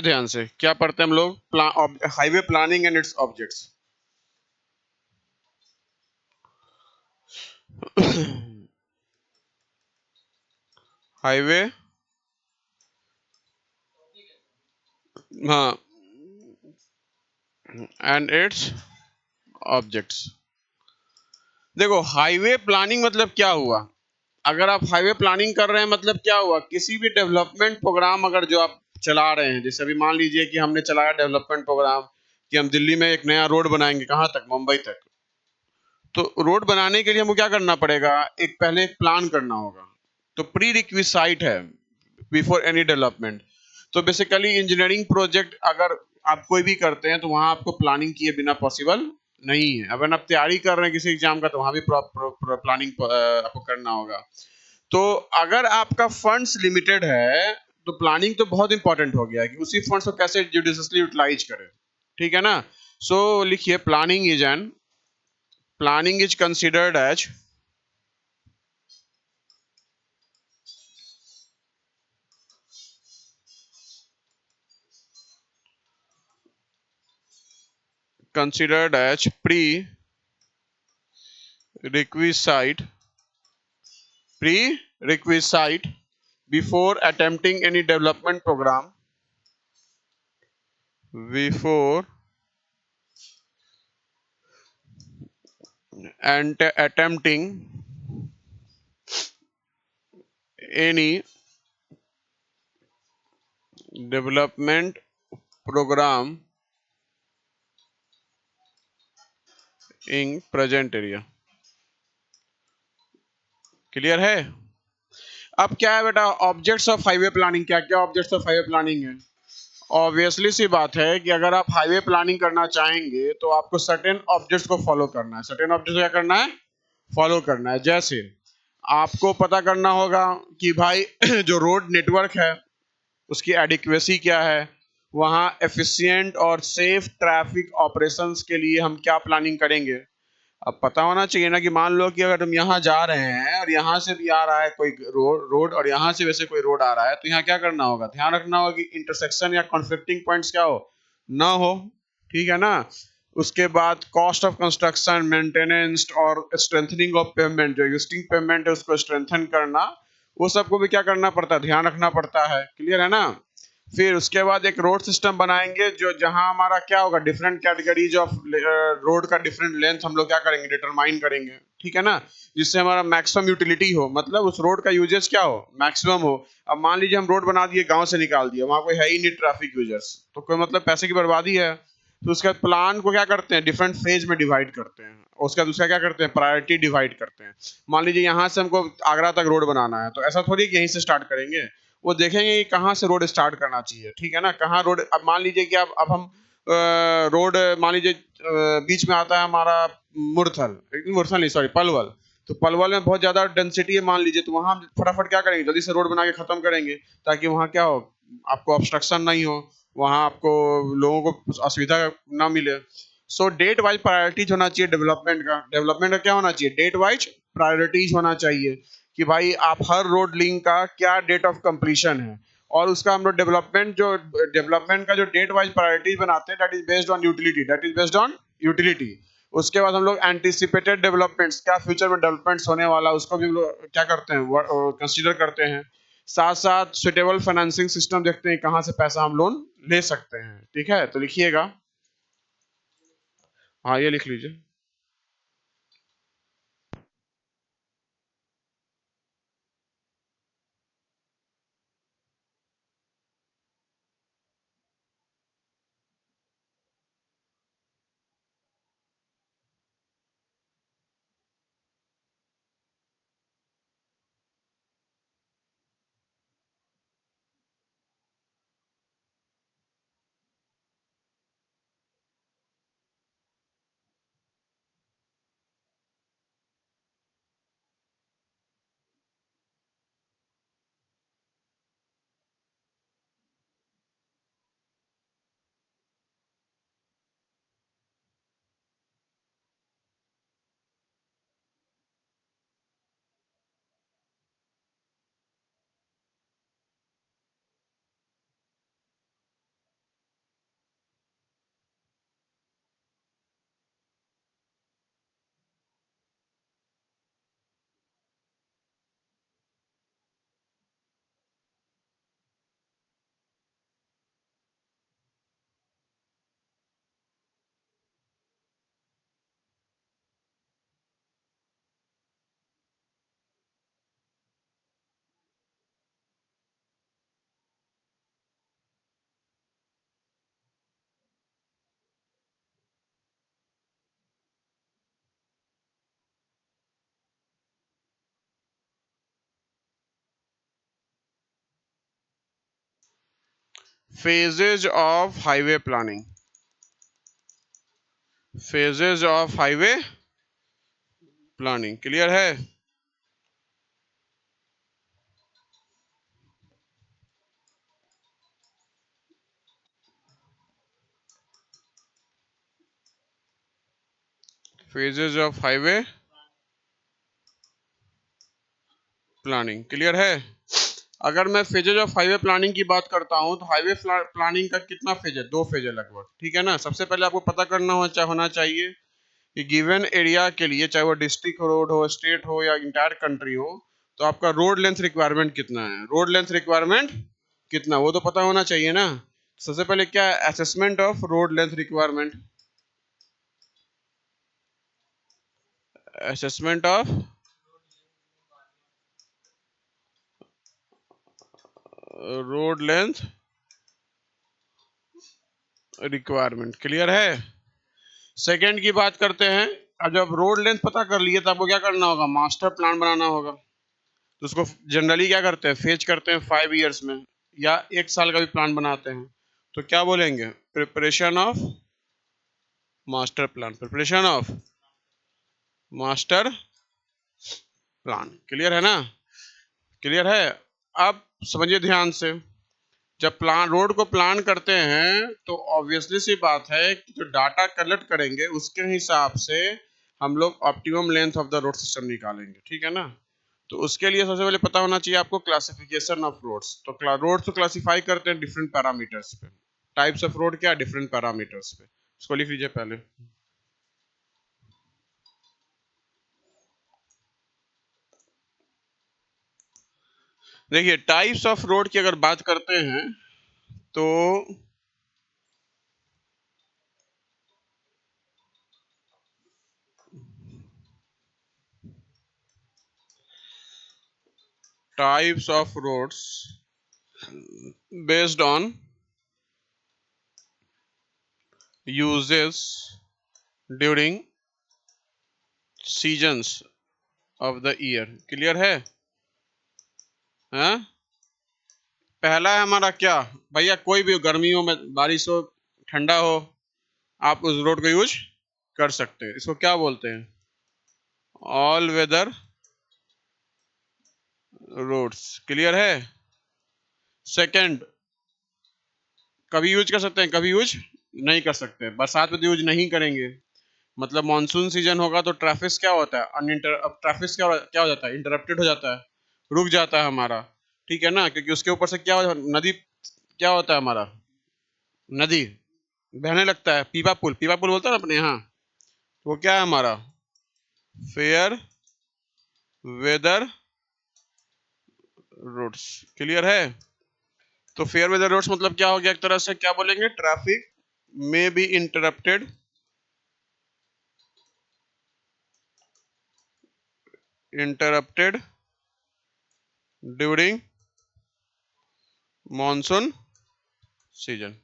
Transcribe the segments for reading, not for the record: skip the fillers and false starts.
ध्यान से क्या पढ़ते हैं हम लोग, highway planning and its objects. Highway, हाँ, एंड इट्स ऑब्जेक्ट्स। देखो हाईवे प्लानिंग मतलब क्या हुआ, अगर आप हाईवे प्लानिंग कर रहे हैं मतलब क्या हुआ, किसी भी डेवलपमेंट प्रोग्राम अगर जो आप चला रहे हैं, जैसे अभी मान लीजिए कि हमने चलाया डेवलपमेंट प्रोग्राम कि हम दिल्ली में एक नया रोड बनाएंगे, कहाँ तक, मुंबई तक। तो रोड बनाने के लिए हमको क्या करना पड़ेगा, एक पहले एक प्लान करना होगा। तो प्री रिक्विसाइट है बिफोर एनी डेवलपमेंट। तो बेसिकली इंजीनियरिंग प्रोजेक्ट अगर आप कोई भी करते हैं तो वहां आपको प्लानिंग किए बिना पॉसिबल नहीं है। अगर आप तैयारी कर रहे हैं किसी एग्जाम का तो वहां भी प्लानिंग आपको करना होगा। तो अगर आपका फंड्स लिमिटेड है तो प्लानिंग तो बहुत इंपॉर्टेंट हो गया है कि उसी फंड्स को कैसे जुडिशियसली यूटिलाइज करें। ठीक है ना। सो लिखिए, planning is considered as prerequisite prerequisite before attempting any development program, before and attempting any development program in present area। Clear है। अब क्या है बेटा, ऑब्जेक्ट्स ऑफ हाईवे प्लानिंग, क्या क्या ऑब्जेक्ट्स ऑफ हाईवे प्लानिंग है। ऑब्वियसली सी बात है कि अगर आप हाईवे प्लानिंग करना चाहेंगे तो आपको सर्टेन ऑब्जेक्ट्स को फॉलो करना है। सर्टेन ऑब्जेक्ट्स क्या करना है, फॉलो करना है। जैसे आपको पता करना होगा कि भाई जो रोड नेटवर्क है उसकी एडिक्वेसी क्या है, वहाँ एफिशिएंट और सेफ ट्रैफिक ऑपरेशंस के लिए हम क्या प्लानिंग करेंगे। अब पता होना चाहिए ना कि मान लो कि अगर तुम यहाँ जा रहे हैं और यहाँ से भी आ रहा है कोई रोड और यहाँ से वैसे कोई रोड आ रहा है, तो यहाँ क्या करना होगा, ध्यान रखना होगा कि इंटरसेक्शन या कॉन्फ्लिक्टिंग पॉइंट्स क्या हो, ना हो। ठीक है ना। उसके बाद कॉस्ट ऑफ कंस्ट्रक्शन, मेंटेनेंस और स्ट्रेंथनिंग ऑफ पेमेंट, जो एग्जिस्टिंग पेमेंट है उसको स्ट्रेंथन करना, वो सबको भी क्या करना पड़ता है, ध्यान रखना पड़ता है। क्लियर है ना। फिर उसके बाद एक रोड सिस्टम बनाएंगे जो जहां हमारा क्या होगा, डिफरेंट कैटेगरीज ऑफ रोड का डिफरेंट लेंथ हम लोग क्या करेंगे, डिटरमाइन करेंगे। ठीक है ना। जिससे हमारा मैक्सिमम यूटिलिटी हो, मतलब उस रोड का यूजेस क्या हो, मैक्सिमम हो। अब मान लीजिए हम रोड बना दिए, गांव से निकाल दिया, वहां कोई है ही नहीं ट्रैफिक यूजर्स, तो कोई मतलब पैसे की बर्बादी है। तो उसका प्लान को क्या करते हैं, डिफरेंट फेज में डिवाइड करते हैं। उसका दूसरा क्या करते हैं, प्रायोरिटी डिवाइड करते हैं। मान लीजिए यहाँ से हमको आगरा तक रोड बनाना है, तो ऐसा थोड़ी कि यहीं से स्टार्ट करेंगे। वो देखेंगे कि कहाँ से रोड स्टार्ट करना चाहिए। ठीक है ना, कहाँ रोड, अब मान लीजिए कि अब हम रोड मान लीजिए बीच में आता है हमारा मुरथल, मुरथल नहीं सॉरी, पलवल। तो पलवल में बहुत ज्यादा डेंसिटी है मान लीजिए, तो वहां हम फटाफट क्या करेंगे, जल्दी से रोड बना के खत्म करेंगे, ताकि वहां क्या हो, आपको ऑब्स्ट्रक्शन नहीं हो, वहां आपको लोगों को असुविधा ना मिले। सो डेट वाइज प्रायोरिटीज होना चाहिए डेवलपमेंट का क्या होना चाहिए, डेट वाइज प्रायोरिटीज होना चाहिए कि भाई आप हर रोड लिंक का क्या डेट ऑफ कंप्लीशन है। और उसका हम लोग डेवलपमेंट का जो डेट वाइज प्रायोरिटीज बनाते हैं, that is based on utility. उसके बाद हम लोग एंटिसिपेटेड डेवलपमेंट्स, क्या फ्यूचर में डेवलपमेंट्स होने वाला, उसको भी हम लोग क्या करते हैं, कंसीडर करते हैं। साथ साथ सुटेबल फाइनेंसिंग सिस्टम देखते हैं, कहाँ से पैसा हम लोन ले सकते हैं। ठीक है, तो लिखिएगा। हाँ, ये लिख लीजिए। phases of highway planning, phases of highway planning, clear है? phases of highway planning, clear है? अगर मैं फेजेज ऑफ हाईवे प्लानिंग की बात करता हूं तो हाईवे प्लानिंग का कितना फेज है? 2 फेज है लगभग, ठीक है ना। सबसे पहले आपको पता करना होना चाहिए कि गिवन एरिया के लिए, चाहे वो डिस्ट्रिक्ट रोड हो, स्टेट हो या इंटायर कंट्री हो, तो आपका रोड लेंथ रिक्वायरमेंट कितना है, रोड लेंथ रिक्वायरमेंट कितना, वो तो पता होना चाहिए ना। सबसे पहले क्या है? Assessment of road length requirement, assessment of road length requirement, clear है? सेकंड की बात करते हैं। अब जब रोड लेंथ पता कर लिए तो आपको क्या करना होगा? मास्टर प्लान बनाना होगा। तो उसको जनरली क्या करते हैं? फेज करते हैं 5 इयर्स में, या 1 साल का भी प्लान बनाते हैं। तो क्या बोलेंगे? Preparation of master plan, preparation of master plan, clear है ना? क्लियर है? अब समझिए ध्यान से, जब प्लान रोड को प्लान करते हैं तो ऑब्वियसली सी बात है कि जो डाटा कलेक्ट करेंगे उसके हिसाब से हम लोग optimum length of the road system निकालेंगे, ठीक है ना। तो उसके लिए सबसे पहले पता होना चाहिए आपको क्लासिफिकेशन ऑफ रोड्स। तो रोड को क्लासिफाई करते हैं डिफरेंट पैरामीटर्स पे। टाइप्स ऑफ रोड क्या? डिफरेंट पैरामीटर्स पे। इसको लिख लीजिए पहले। देखिए, टाइप्स ऑफ रोड की अगर बात करते हैं तो types of roads based on uses during seasons of the year, clear है? हाँ? पहला है हमारा क्या भैया? कोई भी गर्मी हो, में बारिश हो, ठंडा हो, आप उस रोड को यूज कर सकते हैं। इसको क्या बोलते हैं? ऑल वेदर रोड्स, क्लियर है? सेकंड, कभी यूज कर सकते हैं, कभी यूज नहीं कर सकते। बरसात में तो यूज नहीं करेंगे। मतलब मॉनसून सीजन होगा तो ट्रैफिक क्या होता है? अब ट्रैफिक क्या हो जाता है? इंटरप्टेड हो जाता है, रुक जाता है हमारा, ठीक है ना। क्योंकि उसके ऊपर से क्या नदी, क्या होता है हमारा? नदी बहने लगता है। पीपा पुल, पीपा पुल बोलते हैं ना अपने यहाँ। वो क्या है हमारा? फेयर वेदर रोड्स, क्लियर है? तो फेयर वेदर रोड्स मतलब क्या हो गया? एक तरह से क्या बोलेंगे? ट्रैफिक में be interrupted during monsoon season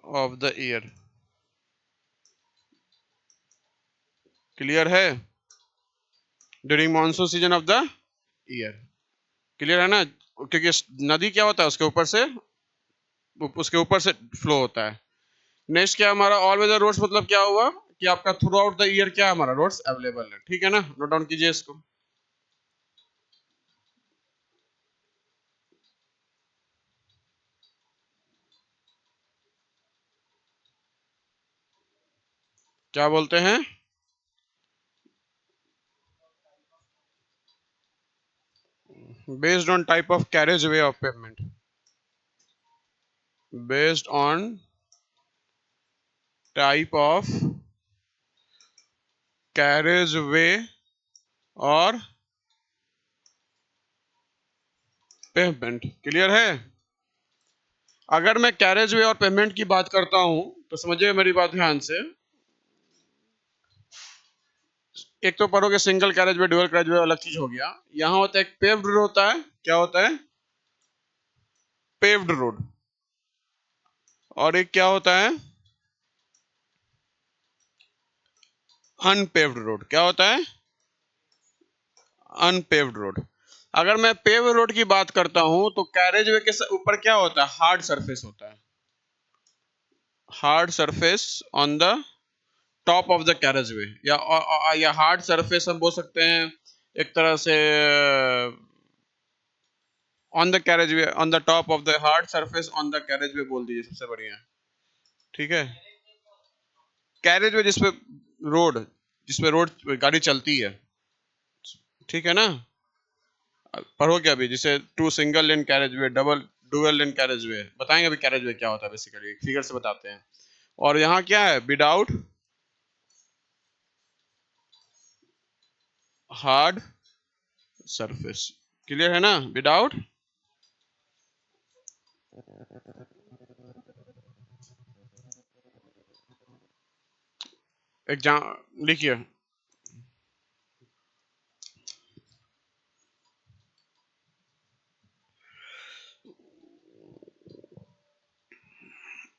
of the year, clear है? During monsoon season of the year, clear है ना। क्योंकि नदी क्या होता है? उसके ऊपर से फ्लो होता है। नेक्स्ट क्या हमारा? ऑल वेदर रोड्स मतलब क्या हुआ कि आपका थ्रू आउट द ईयर क्या हमारा रोड्स अवेलेबल है, ठीक है ना। नोट डाउन कीजिए इसको। क्या बोलते हैं? Based on type of carriage way of payment, based on type of carriage way और पेमेंट, क्लियर है? अगर मैं कैरेज वे और पेमेंट की बात करता हूं तो समझिए मेरी बात ध्यान से। एक तो पढ़ोगे single carriage way, dual carriage way अलग चीज हो गया। यहाँ होता है एक पेव्ड रोड होता है। क्या होता है? Paved road. और एक क्या होता है? Unpaved road. क्या होता है? Unpaved road. अगर मैं पेव रोड की बात करता हूं तो कैरेज वे के ऊपर क्या होता है, हार्ड सरफेस होता है, hard surface on the top of the carriage way, या हार्ड सरफेस हम बोल सकते हैं एक तरह से, on the carriage way, on the top of the hard surface on the carriage way बोल दीजिए, सबसे बढ़िया है। ठीक है, कैरेज वे जिसपे रोड, जिसपे रोड गाड़ी चलती है, ठीक है ना। पढ़ो क्या अभी, जैसे two single lane carriage way, double dual lane carriage way, बताएंगे अभी कैरेज वे क्या होता है, बेसिकली फिगर से बताते हैं। और यहाँ क्या है, विदाउट हार्ड सरफेस, क्लियर है ना, विदाउट, एग्जाम लिखिए,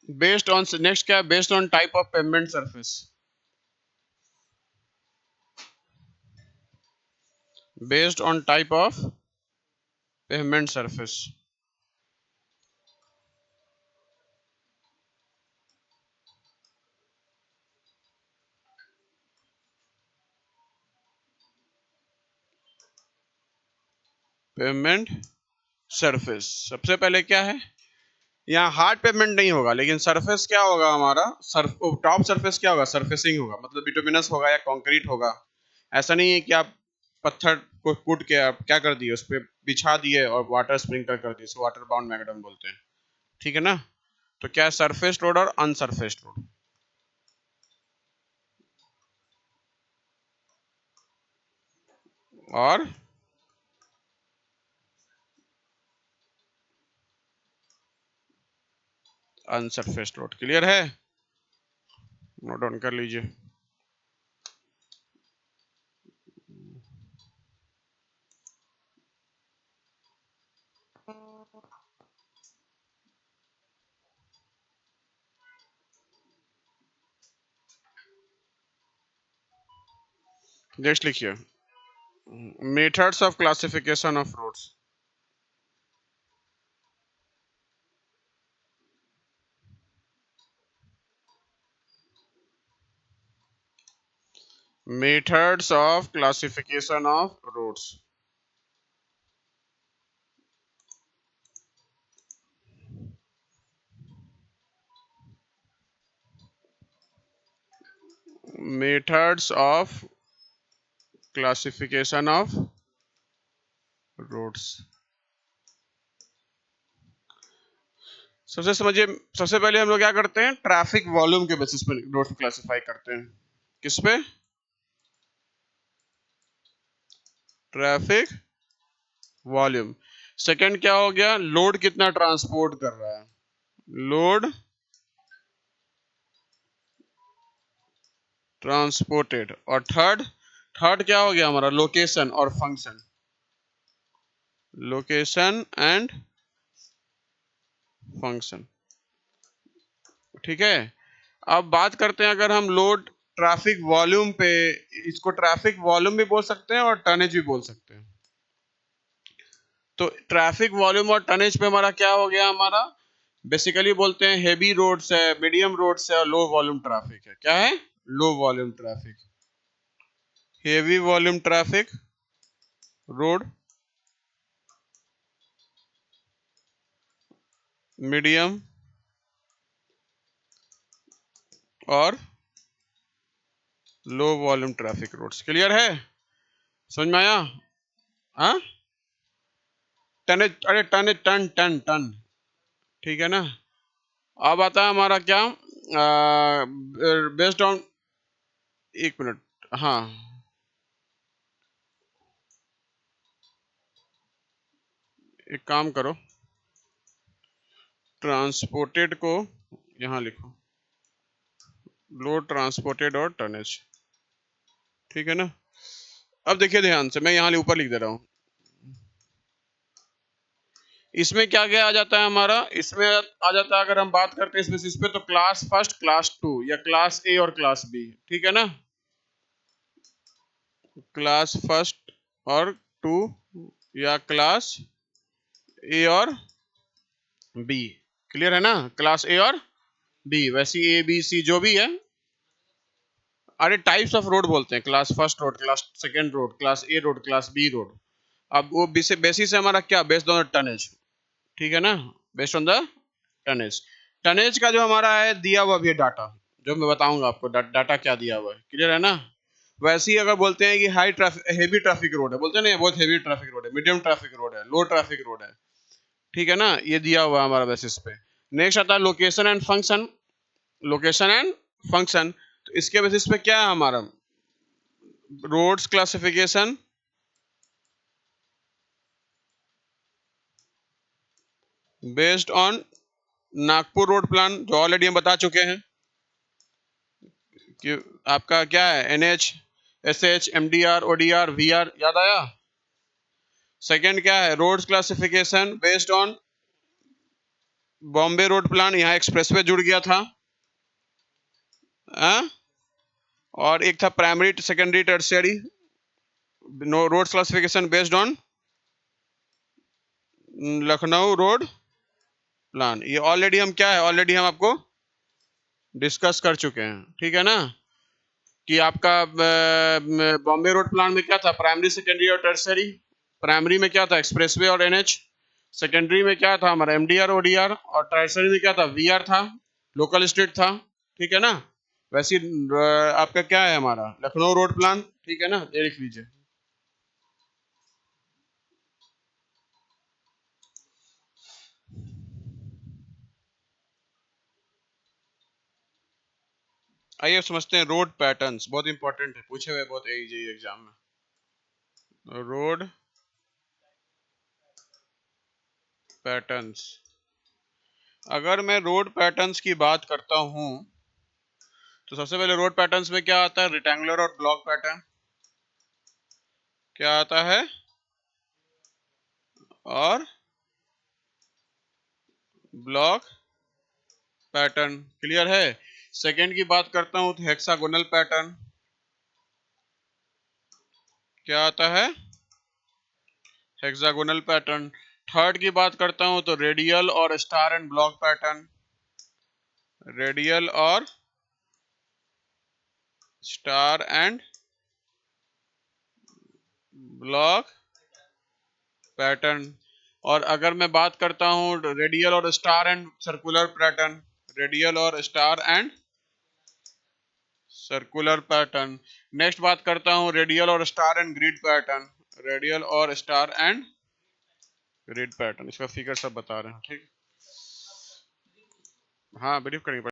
बेस्ड ऑन, नेक्स्ट क्या है, based on type of payment surface, based on type of payment surface, payment surface. सबसे पहले क्या है, यहाँ हार्ड पेमेंट नहीं होगा, लेकिन सरफेस क्या होगा हमारा, टॉप सरफेस क्या होगा, सरफेसिंग होगा, मतलब बिटुमिनस होगा या कंक्रीट होगा। ऐसा नहीं है कि आप पत्थर को कूट के आप क्या कर दिए, उस पर बिछा दिए और वाटर स्प्रिंकलर कर दिए, वाटर बाउंड मैकडम बोलते हैं, ठीक है ना। तो क्या है, सरफेस रोड और अनसरफेस्ड रोड। और अनसरफेस्ड रोड, क्लियर है, नोट डाउन कर लीजिए। नेक्स्ट लिखिए, methods of classification of roads, methods of classification of roads, methods of classification of roads। सबसे समझिए, सबसे पहले हम लोग क्या करते हैं, ट्रैफिक वॉल्यूम के बेसिस पे रोड को क्लासिफाई करते हैं, किस पे, ट्रैफिक वॉल्यूम। सेकंड क्या हो गया, लोड कितना ट्रांसपोर्ट कर रहा है, लोड ट्रांसपोर्टेड। और थर्ड, थर्ड क्या हो गया हमारा, लोकेशन और फंक्शन, लोकेशन एंड फंक्शन, ठीक है। अब बात करते हैं, अगर हम लोड ट्रैफिक वॉल्यूम पे, इसको ट्रैफिक वॉल्यूम भी बोल सकते हैं और टनेज भी बोल सकते हैं। तो ट्रैफिक वॉल्यूम और टनेज पे हमारा क्या हो गया, हमारा बेसिकली बोलते हैं हेवी रोड्स है, मीडियम रोड्स है और लो वॉल्यूम ट्रैफिक है। क्या है, low volume traffic, heavy volume traffic road, medium और low volume traffic roads, clear है, समझ में आया। हाँ, टनेज, अरे टनेज, टन टन टन, ठीक है ना। अब आता है हमारा क्या, बेस्ड ऑन, एक मिनट, हाँ, एक काम करो, ट्रांसपोर्टेड को यहाँ लिखो, लोड ट्रांसपोर्टेड और टनेज, ठीक है ना। अब देखिए ध्यान से, मैं यहाँ ऊपर लिख दे रहा हूँ, इसमें क्या क्या आ जाता है हमारा, इसमें आ जाता है, अगर हम बात करते हैं इस पे, तो क्लास फर्स्ट, क्लास टू, या क्लास ए और क्लास बी, ठीक है ना, क्लास फर्स्ट और टू या क्लास ए और बी। क्लियर है ना, क्लास ए और बी, वैसी ए बी सी जो भी है। अरे टाइप्स ऑफ रोड बोलते हैं, class first road, class second road, class A road, class B road. अब वो बेसिस है हमारा क्या, बेस्ड ऑन द टनेज, ठीक है ना, based on the tonnage. Tonnage का जो हमारा है दिया हुआ भी है डाटा, जो मैं बताऊंगा आपको डाटा क्या दिया हुआ है, क्लियर है ना। वैसे ही अगर बोलते हैं कि high traffic, heavy traffic road है, बोलते हैं ना बहुत हेवी ट्रैफिक रोड है, मीडियम ट्रैफिक रोड है, लो ट्रैफिक रोड है, ठीक है ना, ये दिया हुआ है हमारा बेसिस पे। नेक्स्ट आता है location and function. Location and function, तो इसके बेसिस पे क्या है हमारा, roads classification based on Nagpur road plan, जो ऑलरेडी हम बता चुके हैं कि आपका क्या है, NH, SH, MDR, ODR, VR, याद आया। सेकंड क्या है, roads classification based on Bombay road plan, यहाँ एक्सप्रेसवे जुड़ गया था। आ? और एक था primary secondary tertiary roads classification based on Lucknow road plan. ये ऑलरेडी हम क्या है, ऑलरेडी हम आपको डिस्कस कर चुके हैं, ठीक है ना, कि आपका बॉम्बे रोड प्लान में क्या था, प्राइमरी सेकेंडरी और टर्सरी। प्राइमरी में क्या था, एक्सप्रेसवे और एनएच। सेकेंडरी में क्या था हमारा, एमडीआर, ओडीआर। और टर्सरी में क्या था, वीआर था, लोकल स्ट्रीट था, ठीक है ना। वैसे आपका क्या है हमारा लखनऊ रोड प्लान, ठीक है ना, ये लिख लीजिए। आइए समझते हैं रोड पैटर्न्स, बहुत इंपॉर्टेंट है, पूछे हुए बहुत इजी एग्जाम में। रोड पैटर्न्स, अगर मैं रोड पैटर्न्स की बात करता हूं तो सबसे पहले रोड पैटर्न्स में क्या आता है, रेक्टेंगुलर और ब्लॉक पैटर्न। क्या आता है, और ब्लॉक पैटर्न, क्लियर है। सेकंड की बात करता हूं तो हेक्सागोनल पैटर्न। क्या आता है, हेक्सागोनल पैटर्न। थर्ड की बात करता हूं तो रेडियल और star and block pattern. Radial और स्टार एंड ब्लॉक पैटर्न। और अगर मैं बात करता हूं रेडियल और star and circular pattern, radial और star and circular pattern. Next बात करता हूं रेडियल और star and grid pattern, radial और स्टार एंड ग्रिड पैटर्न। इसका फिगर सब बता रहे हैं, ठीक। हाँ ब्रीफ करेंगे।